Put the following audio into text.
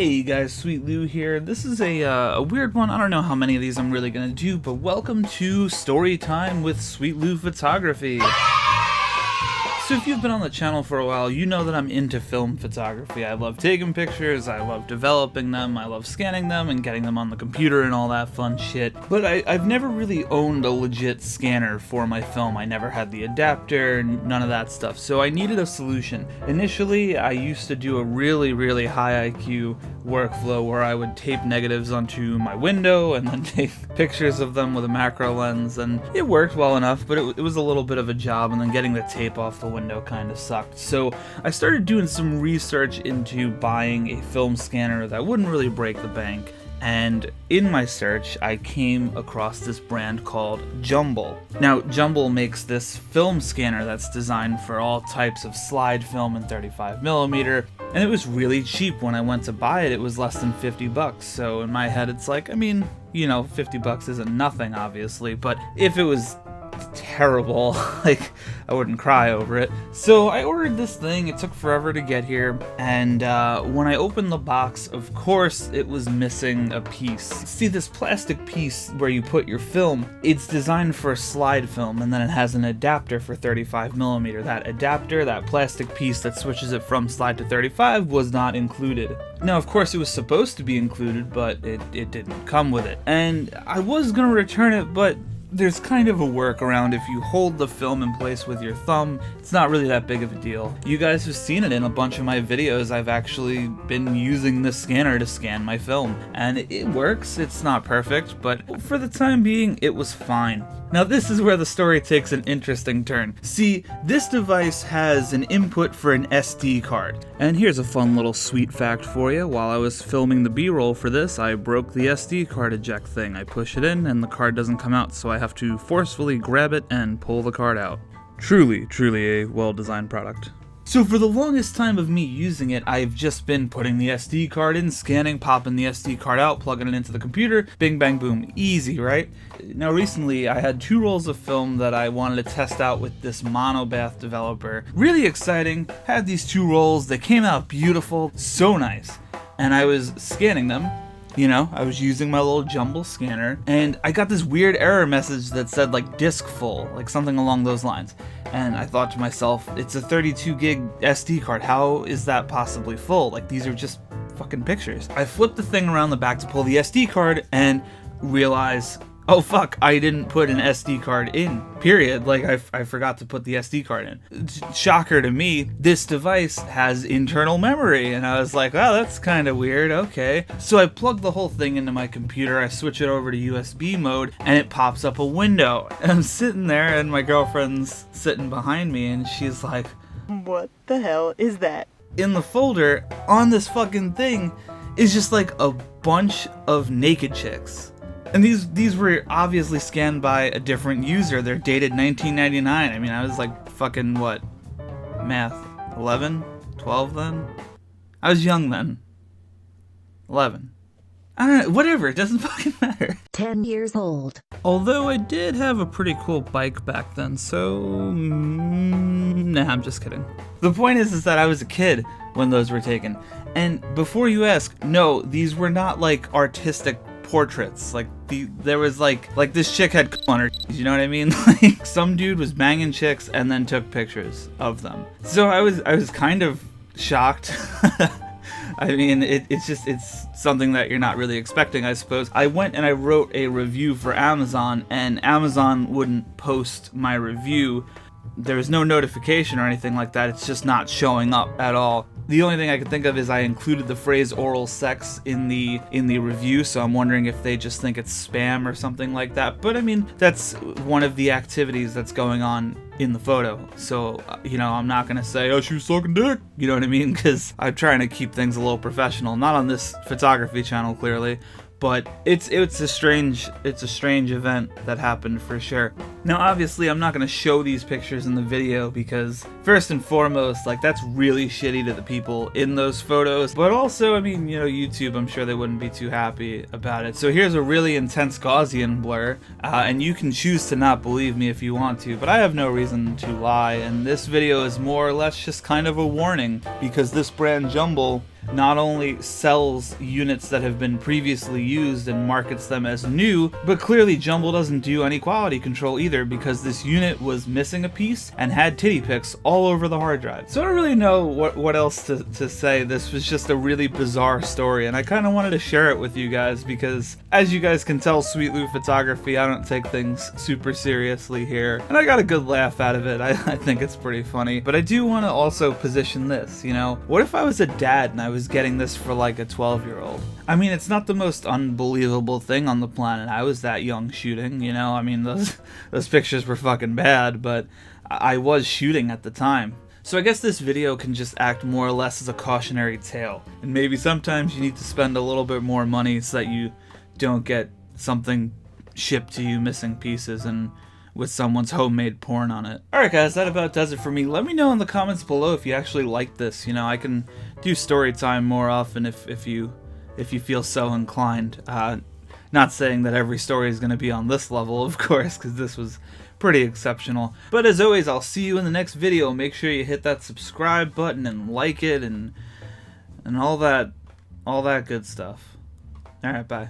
Hey guys, Sweet Lou here. This is a weird one. I don't know how many of these I'm really gonna do, but welcome to Story Time with Sweet Lou Photography. So if you've been on the channel for a while, you know that I'm into film photography. I love taking pictures, I love developing them, I love scanning them and getting them on the computer and all that fun shit. But I've never really owned a legit scanner for my film. I never had the adapter, none of that stuff. So I needed a solution. Initially, I used to do a really high IQ workflow where I would tape negatives onto my window and then take pictures of them with a macro lens, and it worked well enough, but it was a little bit of a job, and then getting the tape off the window kind of sucked. So I started doing some research into buying a film scanner that wouldn't really break the bank. And in my search, I came across this brand called Jumbl. Now, Jumbl makes this film scanner that's designed for all types of slide film and 35mm, and it was really cheap. When I went to buy it, it was less than 50 bucks. So in my head, it's like, I mean, you know, 50 bucks isn't nothing, obviously, but if it was terrible, like, I wouldn't cry over it. So I ordered this thing. It took forever to get here, and when I opened the box, of course it was missing a piece. See, this plastic piece where you put your film, it's designed for slide film, and then it has an adapter for 35mm. That adapter, that plastic piece that switches it from slide to 35, was not included. Now, of course, it was supposed to be included, but it didn't come with it. And I was gonna return it, but there's kind of a workaround. If you hold the film in place with your thumb, it's not really that big of a deal. You guys have seen it in a bunch of my videos. I've actually been using this scanner to scan my film, and it works. It's not perfect, but for the time being, it was fine. Now, this is where the story takes an interesting turn. See, this device has an input for an SD card. And here's a fun little sweet fact for you. While I was filming the B-roll for this, I broke the SD card eject thing. I push it in and the card doesn't come out, so I have to forcefully grab it and pull the card out. Truly a well-designed product. So for the longest time of me using it, I've just been putting the SD card in, scanning, popping the SD card out, plugging it into the computer, bing bang boom, easy, right? Now recently I had 2 rolls of film that I wanted to test out with this monobath developer. Really exciting, had these 2 rolls, they came out beautiful, so nice. And I was scanning them. You know, I was using my little Jumbl scanner, and I got this weird error message that said, like, disk full, like something along those lines. And I thought to myself, it's a 32 gig SD card, how is that possibly full? Like, these are just fucking pictures. I flipped the thing around the back to pull the SD card and realize, oh fuck, I didn't put an SD card in, period. Like, I forgot to put the SD card in. Shocker to me, this device has internal memory, and I was like, wow, that's kind of weird, okay. So I plugged the whole thing into my computer, I switch it over to USB mode, and it pops up a window. And I'm sitting there, and my girlfriend's sitting behind me, and she's like, what the hell is that? In the folder, on this fucking thing, is just like a bunch of naked chicks. And these were obviously scanned by a different user. They're dated 1999. I mean, I was like fucking, what, math, 11, 12 then? I was young then. 11. I don't know, whatever, it doesn't fucking matter. 10 years old. Although I did have a pretty cool bike back then, so nah, I'm just kidding. The point is that I was a kid when those were taken. And before you ask, no, these were not like artistic portraits. Like, there was like this chick had on her, you know what I mean? Like, some dude was banging chicks and then took pictures of them. So I was kind of shocked. I mean, it's something that you're not really expecting, I suppose. I went and I wrote a review for Amazon, and Amazon wouldn't post my review. There was no notification or anything like that. It's just not showing up at all. The only thing I could think of is I included the phrase oral sex in the review, so I'm wondering if they just think it's spam or something like that. But I mean, that's one of the activities that's going on in the photo. So, you know, I'm not gonna say, oh, she was sucking dick, you know what I mean? Because I'm trying to keep things a little professional. Not on this photography channel, clearly. But it's a strange event that happened for sure. Now obviously I'm not going to show these pictures in the video because first and foremost, like, that's really shitty to the people in those photos, but also, I mean, you know, YouTube, I'm sure they wouldn't be too happy about it. So here's a really intense Gaussian blur, and you can choose to not believe me if you want to, but I have no reason to lie, and this video is more or less just kind of a warning because this brand Jumbl not only sells units that have been previously used and markets them as new, but clearly Jumbl doesn't do any quality control either, because this unit was missing a piece and had titty pics all over the hard drive. So I don't really know what else to say. This was just a really bizarre story, and I kind of wanted to share it with you guys because, as you guys can tell, Sweet Lou Photography, I don't take things super seriously here, and I got a good laugh out of it. I think it's pretty funny. But I do want to also position this, you know, what if I was a dad and I was getting this for like a 12-year-old? I mean, it's not the most unbelievable thing on the planet. I was that young shooting, you know, I mean, those pictures were fucking bad, but I was shooting at the time. So I guess this video can just act more or less as a cautionary tale, and maybe sometimes you need to spend a little bit more money so that you don't get something shipped to you missing pieces and with someone's homemade porn on it. Alright guys, that about does it for me. Let me know in the comments below if you actually like this. You know, I can do story time more often if you feel so inclined. Not saying that every story is going to be on this level, of course, because this was pretty exceptional. But as always, I'll see you in the next video. Make sure you hit that subscribe button and like it and all that good stuff. Alright, bye.